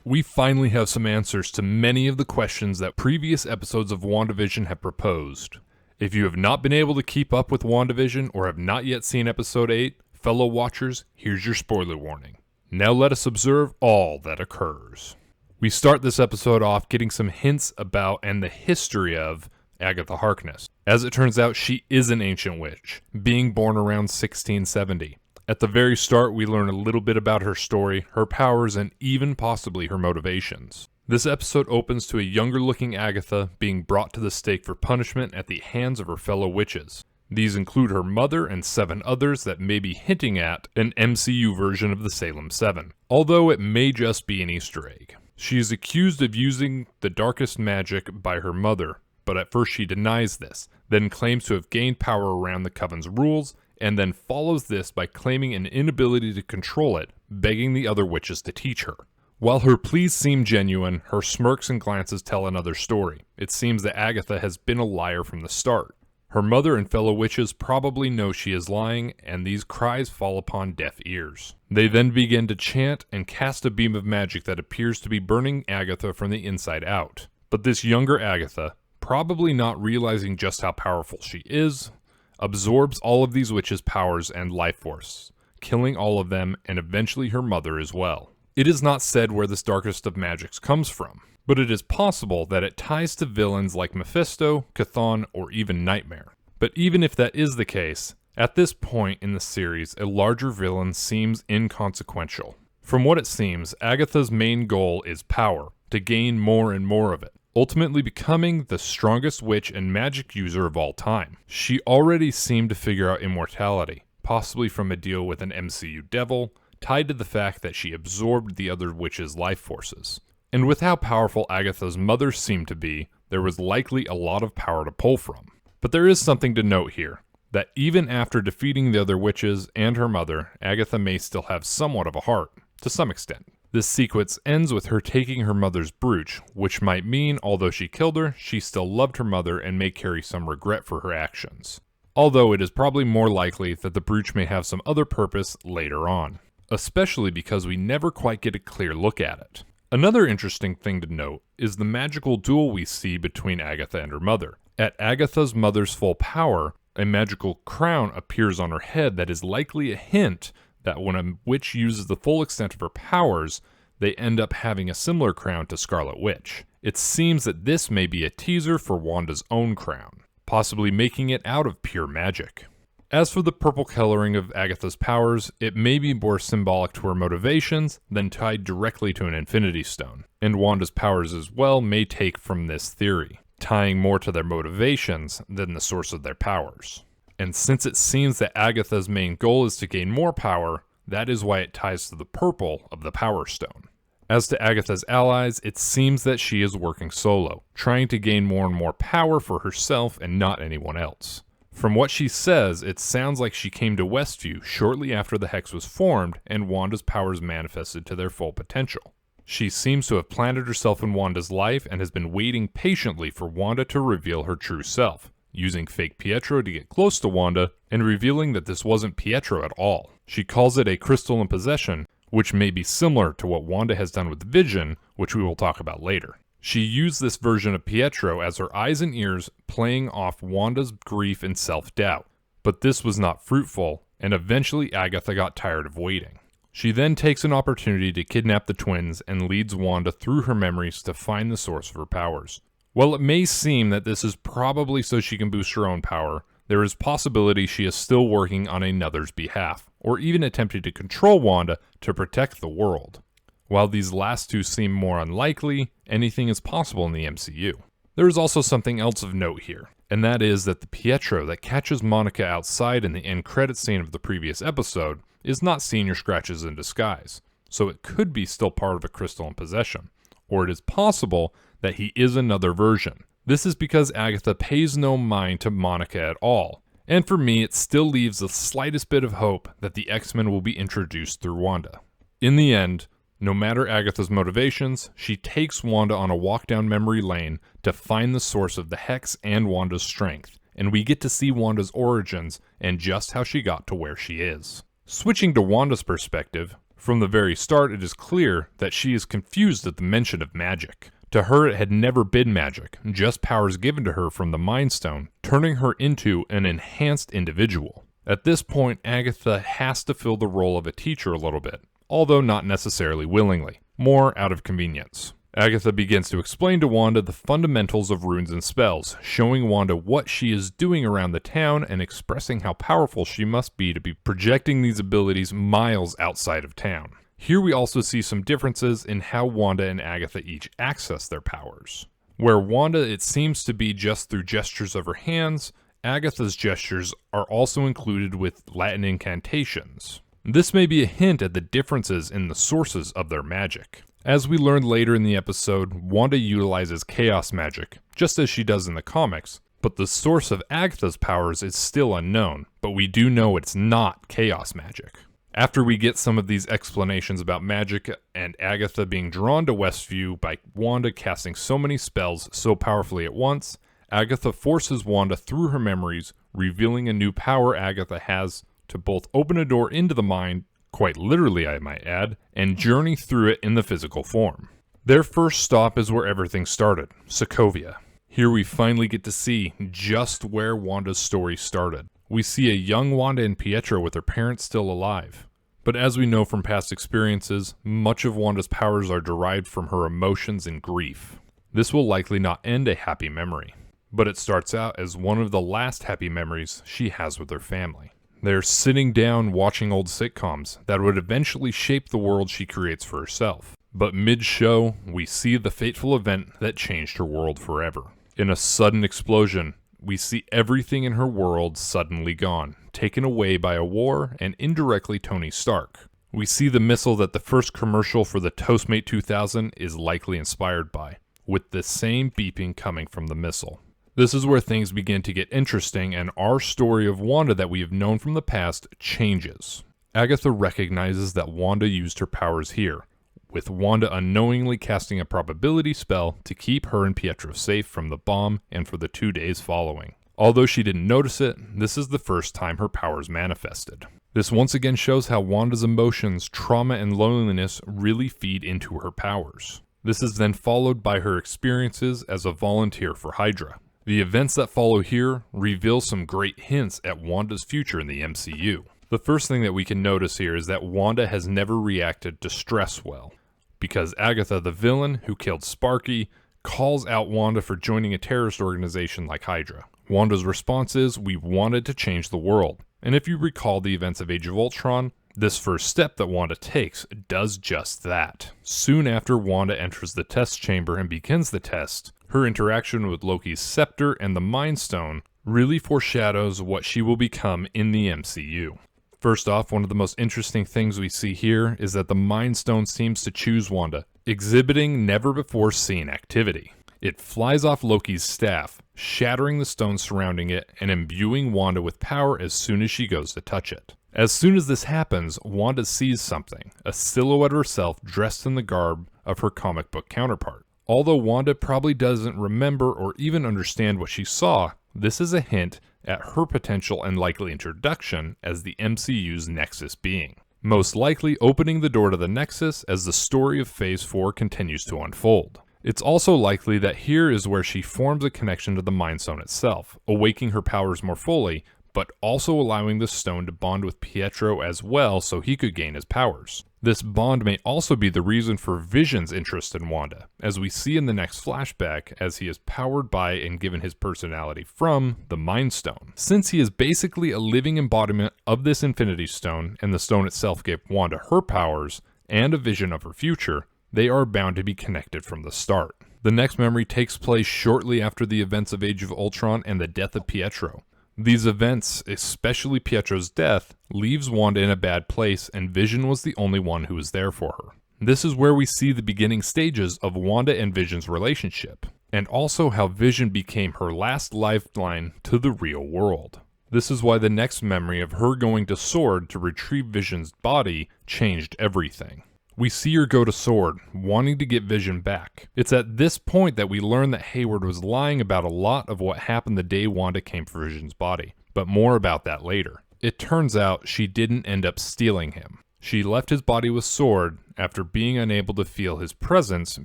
We finally have some answers to many of the questions that previous episodes of Wandavision have proposed. If you have not been able to keep up with Wandavision or have not yet seen episode 8, fellow watchers, here's your spoiler warning. Now let us observe all that occurs. We start this episode off getting some hints about and the history of Agatha Harkness. As it turns out, she is an ancient witch, being born around 1670. At the very start, we learn a little bit about her story, her powers, and even possibly her motivations. This episode opens to a younger-looking Agatha being brought to the stake for punishment at the hands of her fellow witches. These include her mother and 7 others that may be hinting at an MCU version of the Salem 7, although it may just be an Easter egg. She is accused of using the darkest magic by her mother, but at first she denies this, then claims to have gained power around the Coven's rules, and then follows this by claiming an inability to control it, begging the other witches to teach her. While her pleas seem genuine, her smirks and glances tell another story. It seems that Agatha has been a liar from the start. Her mother and fellow witches probably know she is lying, and these cries fall upon deaf ears. They then begin to chant and cast a beam of magic that appears to be burning Agatha from the inside out. But this younger Agatha, probably not realizing just how powerful she is, absorbs all of these witches' powers and life force, killing all of them and eventually her mother as well. It is not said where this darkest of magics comes from, but it is possible that it ties to villains like Mephisto, Chthon, or even Nightmare. But even if that is the case, at this point in the series, a larger villain seems inconsequential. From what it seems, Agatha's main goal is power, to gain more and more of it, ultimately becoming the strongest witch and magic user of all time. She already seemed to figure out immortality, possibly from a deal with an MCU devil, tied to the fact that she absorbed the other witches' life forces. And with how powerful Agatha's mother seemed to be, there was likely a lot of power to pull from. But there is something to note here, that even after defeating the other witches and her mother, Agatha may still have somewhat of a heart, to some extent. This sequence ends with her taking her mother's brooch, which might mean, although she killed her, she still loved her mother and may carry some regret for her actions. Although it is probably more likely that the brooch may have some other purpose later on, especially because we never quite get a clear look at it. Another interesting thing to note is the magical duel we see between Agatha and her mother. At Agatha's mother's full power, a magical crown appears on her head that is likely a hint that when a witch uses the full extent of her powers, they end up having a similar crown to Scarlet Witch. It seems that this may be a teaser for Wanda's own crown, possibly making it out of pure magic. As for the purple coloring of Agatha's powers, it may be more symbolic to her motivations than tied directly to an Infinity Stone, and Wanda's powers as well may take from this theory, tying more to their motivations than the source of their powers. And since it seems that Agatha's main goal is to gain more power, that is why it ties to the purple of the Power Stone. As to Agatha's allies, it seems that she is working solo, trying to gain more and more power for herself and not anyone else. From what she says, it sounds like she came to Westview shortly after the Hex was formed and Wanda's powers manifested to their full potential. She seems to have planted herself in Wanda's life and has been waiting patiently for Wanda to reveal her true self, using fake Pietro to get close to Wanda, and revealing that this wasn't Pietro at all. She calls it a crystal in possession, which may be similar to what Wanda has done with Vision, which we will talk about later. She used this version of Pietro as her eyes and ears, playing off Wanda's grief and self-doubt. But this was not fruitful, and eventually Agatha got tired of waiting. She then takes an opportunity to kidnap the twins and leads Wanda through her memories to find the source of her powers. While it may seem that this is probably so she can boost her own power, there is possibility she is still working on another's behalf, or even attempting to control Wanda to protect the world. While these last two seem more unlikely, anything is possible in the MCU. There is also something else of note here, and that is that the Pietro that catches Monica outside in the end credit scene of the previous episode is not Senior Scratches in disguise, so it could be still part of a crystal in possession, or it is possible that he is another version. This is because Agatha pays no mind to Monica at all, and for me it still leaves the slightest bit of hope that the X-Men will be introduced through Wanda. In the end, no matter Agatha's motivations, she takes Wanda on a walk down memory lane to find the source of the Hex and Wanda's strength, and we get to see Wanda's origins and just how she got to where she is. Switching to Wanda's perspective, From the very start, it is clear that she is confused at the mention of magic. To her, it had never been magic, just powers given to her from the Mind Stone, turning her into an enhanced individual. At this point, Agatha has to fill the role of a teacher a little bit, although not necessarily willingly, more out of convenience. Agatha begins to explain to Wanda the fundamentals of runes and spells, showing Wanda what she is doing around the town and expressing how powerful she must be to be projecting these abilities miles outside of town. Here we also see some differences in how Wanda and Agatha each access their powers. Where Wanda, it seems to be just through gestures of her hands, Agatha's gestures are also included with Latin incantations. This may be a hint at the differences in the sources of their magic. As we learn later in the episode, Wanda utilizes chaos magic, just as she does in the comics, but the source of Agatha's powers is still unknown, but we do know it's not chaos magic. After we get some of these explanations about magic and Agatha being drawn to Westview by Wanda casting so many spells so powerfully at once, Agatha forces Wanda through her memories, revealing a new power Agatha has to both open a door into the mind, quite literally I might add, and journey through it in the physical form. Their first stop is where everything started, Sokovia. Here we finally get to see just where Wanda's story started. We see a young Wanda and Pietro with their parents still alive. But as we know from past experiences, much of Wanda's powers are derived from her emotions and grief. This will likely not end a happy memory, but it starts out as one of the last happy memories she has with her family. They're sitting down watching old sitcoms that would eventually shape the world she creates for herself. But mid-show, we see the fateful event that changed her world forever. In a sudden explosion, we see everything in her world suddenly gone, taken away by a war and indirectly Tony Stark. We see the missile that the first commercial for the Toastmate 2000 is likely inspired by, with the same beeping coming from the missile. This is where things begin to get interesting and our story of Wanda that we have known from the past changes. Agatha recognizes that Wanda used her powers here, with Wanda unknowingly casting a probability spell to keep her and Pietro safe from the bomb and for the 2 days following. Although she didn't notice it, this is the first time her powers manifested. This once again shows how Wanda's emotions, trauma, and loneliness really feed into her powers. This is then followed by her experiences as a volunteer for Hydra. The events that follow here reveal some great hints at Wanda's future in the MCU. The first thing that we can notice here is that Wanda has never reacted to stress well, because Agatha, the villain who killed Sparky, calls out Wanda for joining a terrorist organization like Hydra. Wanda's response is, "We wanted to change the world." And if you recall the events of Age of Ultron, this first step that Wanda takes does just that. Soon after Wanda enters the test chamber and begins the test, her interaction with Loki's scepter and the Mind Stone really foreshadows what she will become in the MCU. First off, one of the most interesting things we see here is that the Mind Stone seems to choose Wanda, exhibiting never-before-seen activity. It flies off Loki's staff, shattering the stone surrounding it and imbuing Wanda with power as soon as she goes to touch it. As soon as this happens, Wanda sees something, a silhouette of herself dressed in the garb of her comic book counterpart. Although Wanda probably doesn't remember or even understand what she saw, this is a hint at her potential and likely introduction as the MCU's Nexus being, most likely opening the door to the Nexus as the story of Phase 4 continues to unfold. It's also likely that here is where she forms a connection to the Mind Stone itself, awaking her powers more fully, but also allowing the stone to bond with Pietro as well so he could gain his powers. This bond may also be the reason for Vision's interest in Wanda, as we see in the next flashback as he is powered by and given his personality from the Mind Stone. Since he is basically a living embodiment of this Infinity Stone, and the stone itself gave Wanda her powers and a vision of her future, they are bound to be connected from the start. The next memory takes place shortly after the events of Age of Ultron and the death of Pietro. These events, especially Pietro's death, leaves Wanda in a bad place, and Vision was the only one who was there for her. This is where we see the beginning stages of Wanda and Vision's relationship, and also how Vision became her last lifeline to the real world. This is why the next memory of her going to S.W.O.R.D. to retrieve Vision's body changed everything. We see her go to S.W.O.R.D., wanting to get Vision back. It's at this point that we learn that Hayward was lying about a lot of what happened the day Wanda came for Vision's body, but more about that later. It turns out she didn't end up stealing him. She left his body with Sword after being unable to feel his presence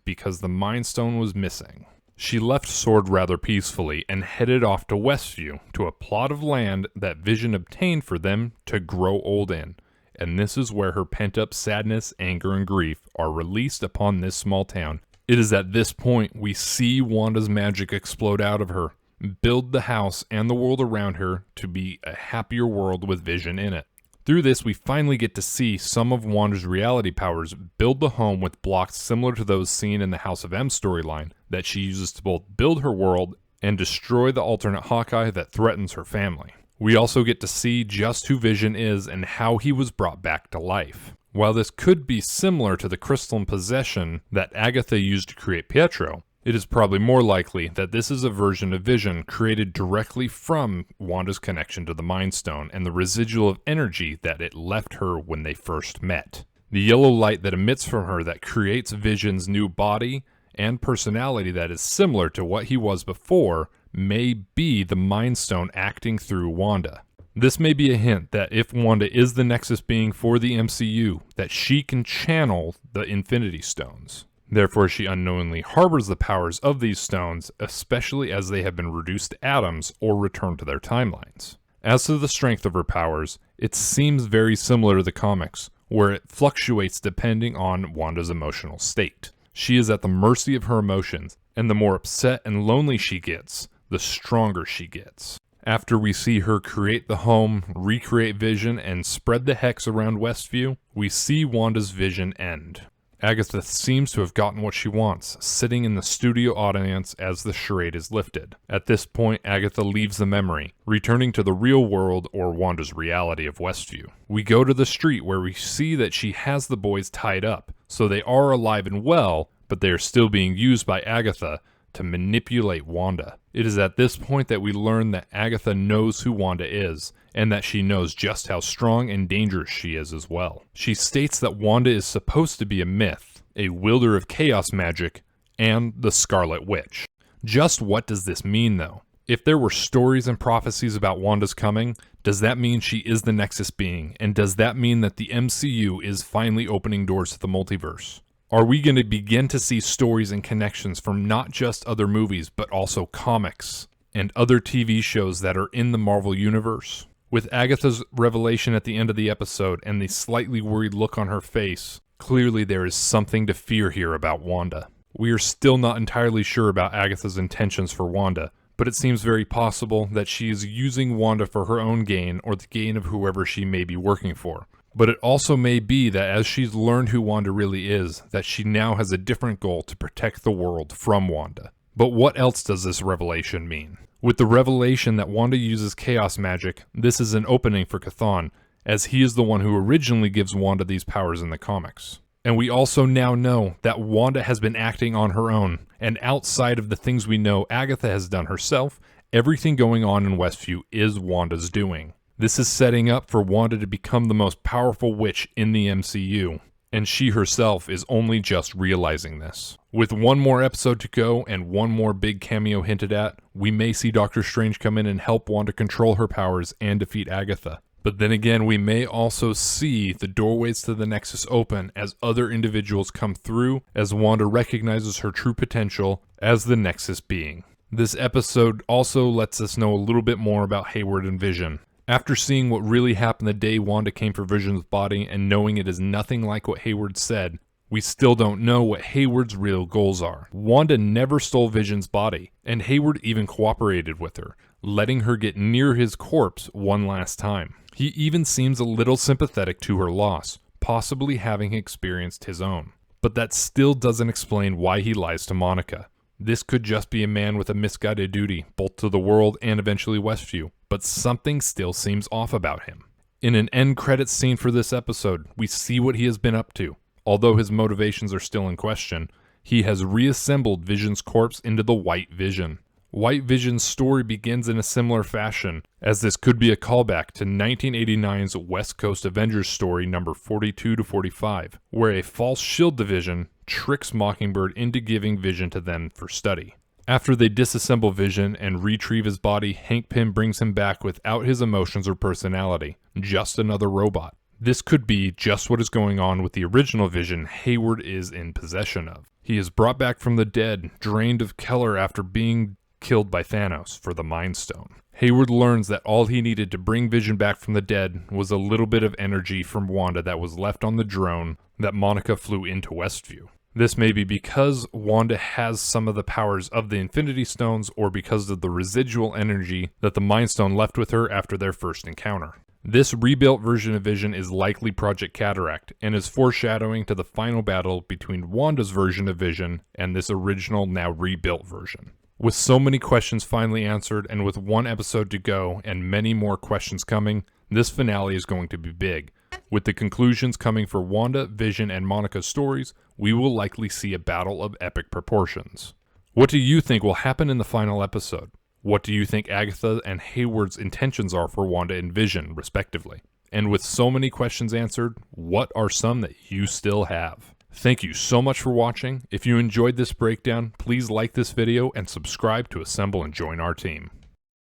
because the Mind Stone was missing. She left Sword rather peacefully and headed off to Westview, to a plot of land that Vision obtained for them to grow old in. And this is where her pent-up sadness, anger, and grief are released upon this small town. It is at this point we see Wanda's magic explode out of her, build the house and the world around her to be a happier world with Vision in it. Through this, we finally get to see some of Wanda's reality powers build the home with blocks similar to those seen in the House of M storyline that she uses to both build her world and destroy the alternate Hawkeye that threatens her family. We also get to see just who Vision is and how he was brought back to life. While this could be similar to the crystalline possession that Agatha used to create Pietro, it is probably more likely that this is a version of Vision created directly from Wanda's connection to the Mind Stone and the residual of energy that it left her when they first met. The yellow light that emits from her that creates Vision's new body and personality that is similar to what he was before may be the Mind Stone acting through Wanda. This may be a hint that if Wanda is the Nexus being for the MCU, that she can channel the Infinity Stones. Therefore, she unknowingly harbors the powers of these stones, especially as they have been reduced to atoms or returned to their timelines. As to the strength of her powers, it seems very similar to the comics, where it fluctuates depending on Wanda's emotional state. She is at the mercy of her emotions, and the more upset and lonely she gets, the stronger she gets. After we see her create the home, recreate Vision, and spread the hex around Westview, we see Wanda's vision end. Agatha seems to have gotten what she wants, sitting in the studio audience as the charade is lifted. At this point, Agatha leaves the memory, returning to the real world or Wanda's reality of Westview. We go to the street where we see that she has the boys tied up, so they are alive and well, but they are still being used by Agatha to manipulate Wanda. It is at this point that we learn that Agatha knows who Wanda is, and that she knows just how strong and dangerous she is as well. She states that Wanda is supposed to be a myth, a wielder of chaos magic, and the Scarlet Witch. Just what does this mean though? If there were stories and prophecies about Wanda's coming, does that mean she is the Nexus being, and does that mean that the MCU is finally opening doors to the multiverse? Are we going to begin to see stories and connections from not just other movies, but also comics and other TV shows that are in the Marvel Universe? With Agatha's revelation at the end of the episode and the slightly worried look on her face, clearly there is something to fear here about Wanda. We are still not entirely sure about Agatha's intentions for Wanda, but it seems very possible that she is using Wanda for her own gain or the gain of whoever she may be working for. But it also may be that as she's learned who Wanda really is, that she now has a different goal to protect the world from Wanda. But what else does this revelation mean? With the revelation that Wanda uses chaos magic, this is an opening for Chthon, as he is the one who originally gives Wanda these powers in the comics. And we also now know that Wanda has been acting on her own, and outside of the things we know Agatha has done herself, everything going on in Westview is Wanda's doing. This is setting up for Wanda to become the most powerful witch in the MCU, and she herself is only just realizing this. With one more episode to go and one more big cameo hinted at, we may see Doctor Strange come in and help Wanda control her powers and defeat Agatha. But then again, we may also see the doorways to the Nexus open as other individuals come through, as Wanda recognizes her true potential as the Nexus being. This episode also lets us know a little bit more about Hayward and Vision. After seeing what really happened the day Wanda came for Vision's body and knowing it is nothing like what Hayward said, we still don't know what Hayward's real goals are. Wanda never stole Vision's body, and Hayward even cooperated with her, letting her get near his corpse one last time. He even seems a little sympathetic to her loss, possibly having experienced his own. But that still doesn't explain why he lies to Monica. This could just be a man with a misguided duty, both to the world and eventually Westview, but something still seems off about him. In an end credits scene for this episode, we see what he has been up to. Although his motivations are still in question, he has reassembled Vision's corpse into the White Vision. White Vision's story begins in a similar fashion, as this could be a callback to 1989's West Coast Avengers story number 42 to 45, where a false S.H.I.E.L.D. division tricks Mockingbird into giving Vision to them for study. After they disassemble Vision and retrieve his body, Hank Pym brings him back without his emotions or personality, just another robot. This could be just what is going on with the original Vision Hayward is in possession of. He is brought back from the dead, drained of Keller after being killed by Thanos for the Mind Stone. Hayward learns that all he needed to bring Vision back from the dead was a little bit of energy from Wanda that was left on the drone that Monica flew into Westview. This may be because Wanda has some of the powers of the Infinity Stones, or because of the residual energy that the Mind Stone left with her after their first encounter. This rebuilt version of Vision is likely Project Cataract, and is foreshadowing to the final battle between Wanda's version of Vision and this original, now rebuilt version. With so many questions finally answered, and with one episode to go and many more questions coming, this finale is going to be big. With the conclusions coming for Wanda, Vision, and Monica's stories, we will likely see a battle of epic proportions. What do you think will happen in the final episode? What do you think Agatha and Hayward's intentions are for Wanda and Vision, respectively? And with so many questions answered, what are some that you still have? Thank you so much for watching. If you enjoyed this breakdown, please like this video and subscribe to assemble and join our team.